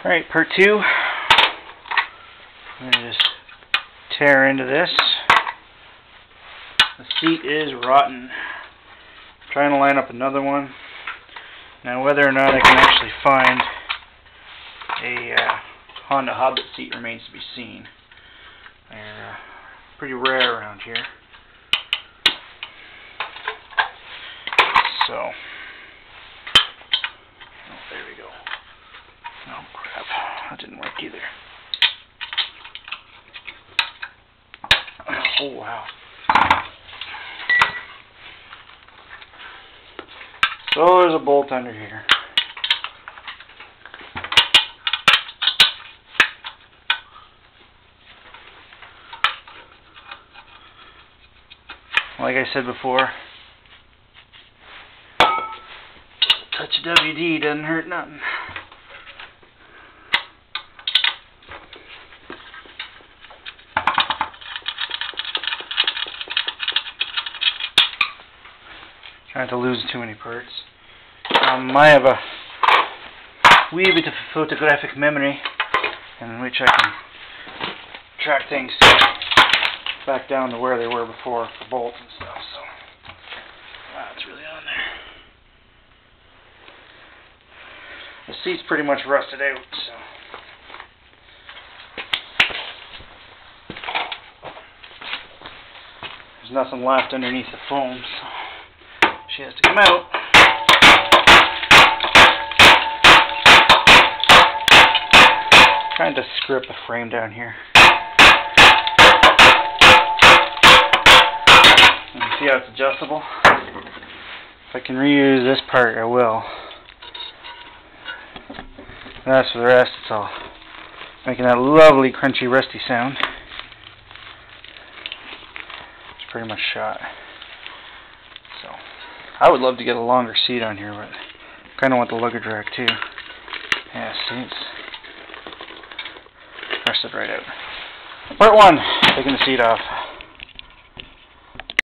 Alright, part 2. I'm going to just tear into this. The seat is rotten. I'm trying to line up another one. Now whether or not I can actually find a Honda Hobbit seat remains to be seen. They're pretty rare around here. So, oh, there we go. Oh crap, that didn't work either. Oh wow. So there's a bolt under here. Like I said before, touch of WD doesn't hurt nothing. Trying to lose too many parts. I have a wee bit of photographic memory in which I can track things back down to where they were before for bolts and stuff. So wow, it's really on there. The seat's pretty much rusted out, so there's nothing left underneath the foam, so she has to come out. Trying to screw up the frame down here. You can see how it's adjustable. If I can reuse this part, I will. And as for the rest, it's all making that lovely crunchy rusty sound. It's pretty much shot. So I would love to get a longer seat on here, but I kind of want the luggage rack too. Yeah, see, it's rusted right out. Part 1, taking the seat off.